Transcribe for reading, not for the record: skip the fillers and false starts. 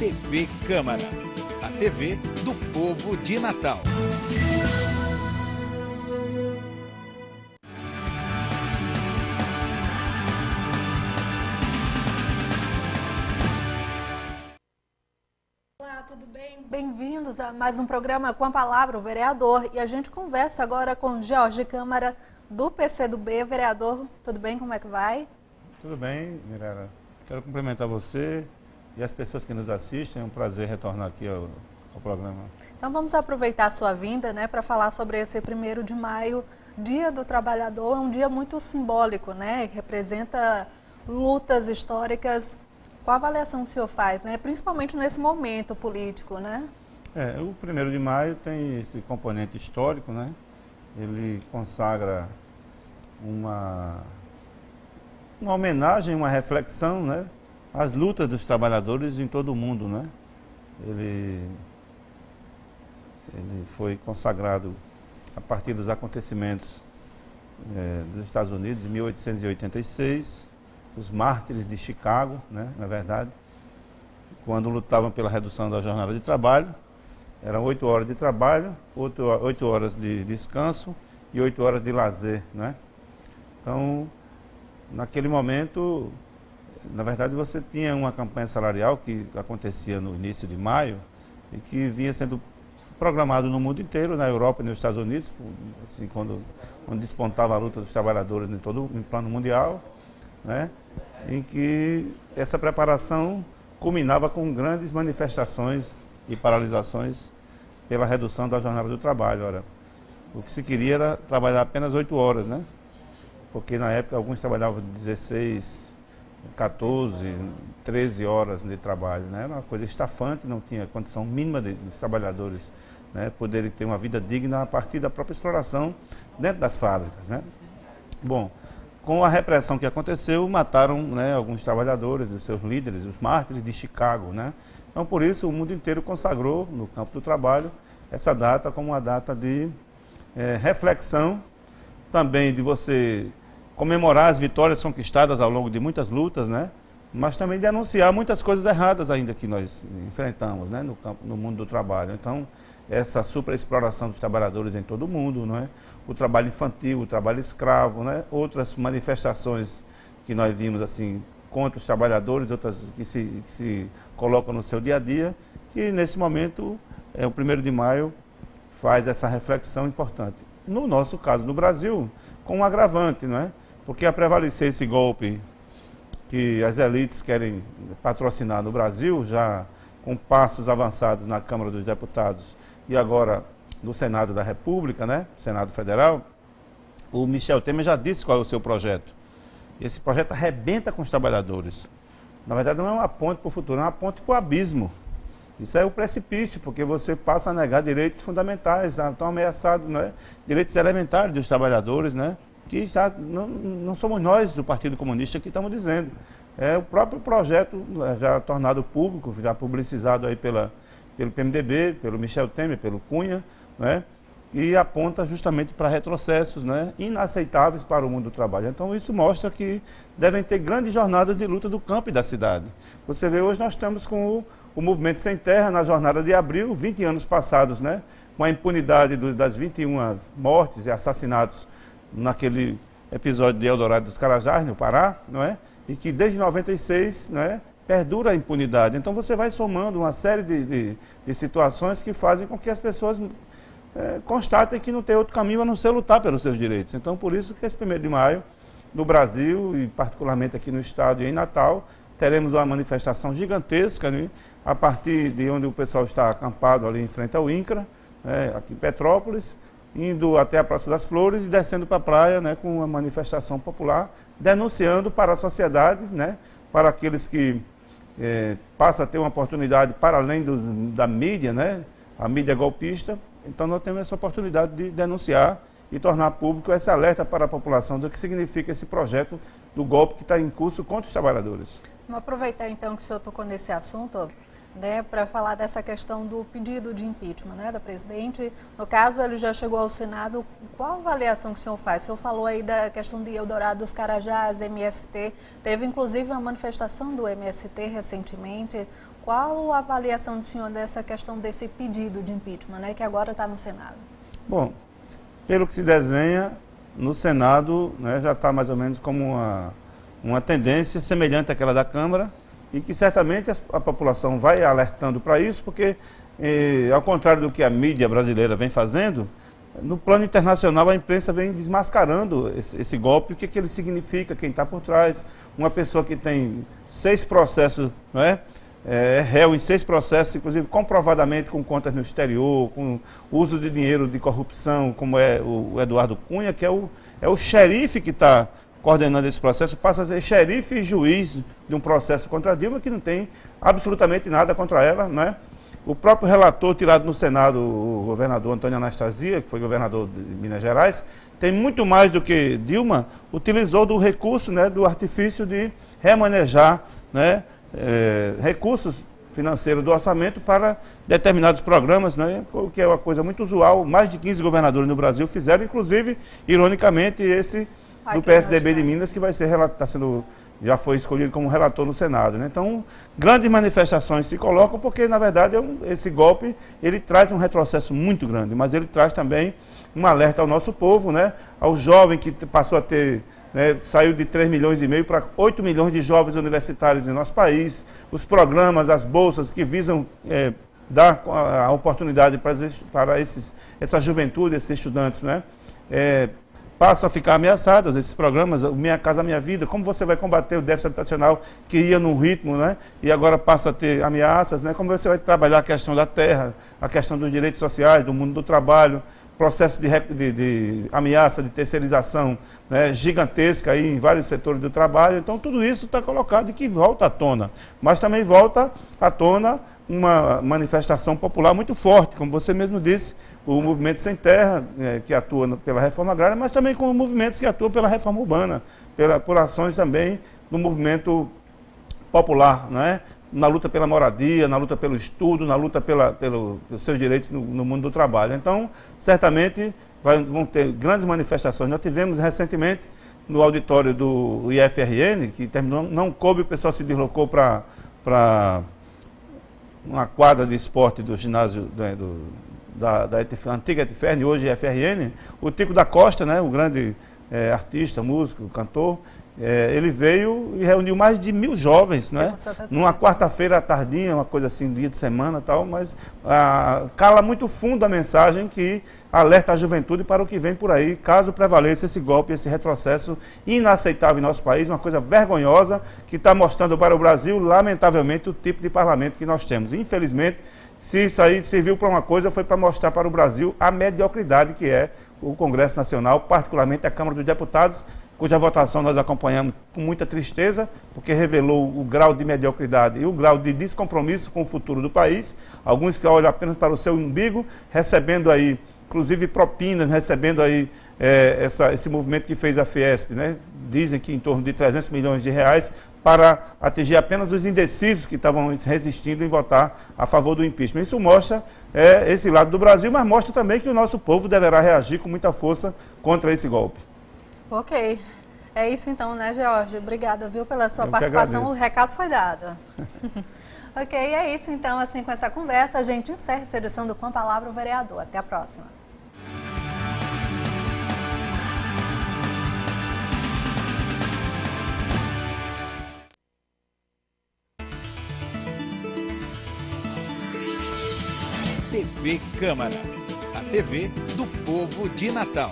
TV Câmara, a TV do povo de Natal. Olá, tudo bem? Bem-vindos a mais um programa Com a Palavra, o Vereador. E a gente conversa agora com Jorge Câmara, do PCdoB. Vereador, tudo bem? Como é que vai? Tudo bem, Mirella. Quero cumprimentar você e as pessoas que nos assistem. É um prazer retornar aqui ao programa. Então vamos aproveitar a sua vinda, para falar sobre esse 1º de maio, Dia do Trabalhador. É um dia muito simbólico, que representa lutas históricas. Qual a avaliação que o senhor faz, principalmente nesse momento político, O 1º de maio tem esse componente histórico, Ele consagra uma homenagem, uma reflexão, às lutas dos trabalhadores em todo o mundo, Ele foi consagrado a partir dos acontecimentos dos Estados Unidos em 1886, os mártires de Chicago, na verdade, quando lutavam pela redução da jornada de trabalho. Eram 8 horas de trabalho, 8 horas de descanso e 8 horas de lazer, Então, naquele momento, na verdade, você tinha uma campanha salarial que acontecia no início de maio e que vinha sendo programado no mundo inteiro, na Europa e nos Estados Unidos, assim, quando despontava a luta dos trabalhadores em plano mundial, em que essa preparação culminava com grandes manifestações e paralisações pela redução da jornada do trabalho. Ora, o que se queria era trabalhar apenas 8 horas, Porque na época alguns trabalhavam 16, 14, 13 horas de trabalho, Era uma coisa estafante, não tinha condição mínima dos trabalhadores poderem ter uma vida digna a partir da própria exploração dentro das fábricas, Bom, com a repressão que aconteceu, mataram alguns trabalhadores, os seus líderes, os mártires de Chicago, Então, por isso, o mundo inteiro consagrou, no campo do trabalho, essa data como uma data de reflexão, também de você comemorar as vitórias conquistadas ao longo de muitas lutas, mas também de anunciar muitas coisas erradas ainda que nós enfrentamos, no mundo do trabalho. Então, essa superexploração dos trabalhadores em todo o mundo, o trabalho infantil, o trabalho escravo, outras manifestações que nós vimos assim contra os trabalhadores, outras que se colocam no seu dia a dia, que nesse momento, o 1º de maio, faz essa reflexão importante. No nosso caso, no Brasil, com um agravante, Porque a prevalecer esse golpe que as elites querem patrocinar no Brasil, já com passos avançados na Câmara dos Deputados e agora no Senado da República, Senado Federal, o Michel Temer já disse qual é o seu projeto. Esse projeto arrebenta com os trabalhadores. Na verdade, não é uma ponte para o futuro, é uma ponte para o abismo. Isso é o precipício, porque você passa a negar direitos fundamentais, estão ameaçados, direitos elementares dos trabalhadores, que não somos nós do Partido Comunista que estamos dizendo. É o próprio projeto já tornado público, já publicizado aí pelo PMDB, pelo Michel Temer, pelo Cunha, e aponta justamente para retrocessos inaceitáveis para o mundo do trabalho. Então isso mostra que devem ter grandes jornadas de luta do campo e da cidade. Você vê, hoje nós estamos com o Movimento Sem Terra na jornada de abril, 20 anos passados, com a impunidade das 21 mortes e assassinatos naquele episódio de Eldorado dos Carajás, no Pará, e que desde 96 perdura a impunidade. Então você vai somando uma série de situações que fazem com que as pessoas constatem que não tem outro caminho a não ser lutar pelos seus direitos. Então, por isso que esse 1º de maio, no Brasil, e particularmente aqui no estado e em Natal, teremos uma manifestação gigantesca, a partir de onde o pessoal está acampado ali em frente ao INCRA, aqui em Petrópolis, indo até a Praça das Flores e descendo para a praia, com uma manifestação popular, denunciando para a sociedade, para aqueles que passam a ter uma oportunidade para além da mídia, a mídia golpista. Então nós temos essa oportunidade de denunciar e tornar público esse alerta para a população do que significa esse projeto do golpe que está em curso contra os trabalhadores. Vamos aproveitar então que o senhor tocou nesse assunto, para falar dessa questão do pedido de impeachment da presidente. No caso, ele já chegou ao Senado. Qual a avaliação que o senhor faz? O senhor falou aí da questão de Eldorado dos Carajás, MST. Teve inclusive uma manifestação do MST recentemente. Qual a avaliação do senhor dessa questão desse pedido de impeachment, né, que agora está no Senado? Bom, pelo que se desenha, no Senado, né, já está mais ou menos como uma tendência semelhante àquela da Câmara, e que certamente a população vai alertando para isso, porque, ao contrário do que a mídia brasileira vem fazendo, no plano internacional a imprensa vem desmascarando esse golpe, o que ele significa, quem está por trás. Uma pessoa que tem 6 processos, não é? É réu em 6 processos, inclusive comprovadamente com contas no exterior, com uso de dinheiro de corrupção, como é o Eduardo Cunha, que é o xerife que está coordenando esse processo, passa a ser xerife e juiz de um processo contra a Dilma, que não tem absolutamente nada contra ela, não é? O próprio relator tirado no Senado, o governador Antônio Anastasia, que foi governador de Minas Gerais, tem muito mais do que Dilma, utilizou do recurso, né, do artifício de remanejar, né, recursos financeiros do orçamento para determinados programas, né, o que é uma coisa muito usual. Mais de 15 governadores no Brasil fizeram, inclusive, ironicamente, esse do PSDB de Minas, que vai ser já foi escolhido como relator no Senado, né? Então, grandes manifestações se colocam, porque, na verdade, esse golpe, ele traz um retrocesso muito grande, mas ele traz também um alerta ao nosso povo, né? Ao jovem que passou a ter, né, saiu de 3,5 milhões para 8 milhões de jovens universitários em nosso país, os programas, as bolsas que visam dar a oportunidade para essa juventude, esses estudantes, né? Passam a ficar ameaçadas, esses programas, Minha Casa Minha Vida, como você vai combater o déficit habitacional que ia num ritmo, né, e agora passa a ter ameaças, né, como você vai trabalhar a questão da terra, a questão dos direitos sociais, do mundo do trabalho, processo de ameaça de terceirização, né, gigantesca aí em vários setores do trabalho. Então tudo isso está colocado e que volta à tona, mas também volta à tona uma manifestação popular muito forte, como você mesmo disse, o Movimento Sem Terra, que atua pela reforma agrária, mas também com movimentos que atuam pela reforma urbana, por ações também do movimento popular, né? Na luta pela moradia, na luta pelo estudo, na luta pelos seus direitos no mundo do trabalho. Então, certamente, vão ter grandes manifestações. Nós tivemos recentemente no auditório do IFRN, que terminou, não coube, o pessoal se deslocou para uma quadra de esporte do ginásio da antiga ETFERN, hoje IFRN, o Tico da Costa, né, o grande artista, músico, cantor, ele veio e reuniu mais de 1.000 jovens, né? Numa quarta-feira à tardinha, uma coisa assim, dia de semana e tal, mas cala muito fundo a mensagem que alerta a juventude para o que vem por aí, caso prevaleça esse golpe, esse retrocesso inaceitável em nosso país, uma coisa vergonhosa que está mostrando para o Brasil, lamentavelmente, o tipo de parlamento que nós temos. Infelizmente, se isso aí serviu para uma coisa, foi para mostrar para o Brasil a mediocridade que é o Congresso Nacional, particularmente a Câmara dos Deputados, cuja votação nós acompanhamos com muita tristeza, porque revelou o grau de mediocridade e o grau de descompromisso com o futuro do país. Alguns que olham apenas para o seu umbigo, recebendo aí, inclusive propinas, recebendo aí esse movimento que fez a Fiesp, né? Dizem que em torno de 300 milhões de reais para atingir apenas os indecisos que estavam resistindo em votar a favor do impeachment. Isso mostra esse lado do Brasil, mas mostra também que o nosso povo deverá reagir com muita força contra esse golpe. Ok. É isso então, né, George? Obrigada, viu, pela sua participação. O recado foi dado. Ok, é isso então. Assim, com essa conversa, a gente encerra essa edição do Com a Palavra o Vereador. Até a próxima. TV Câmara, a TV do povo de Natal.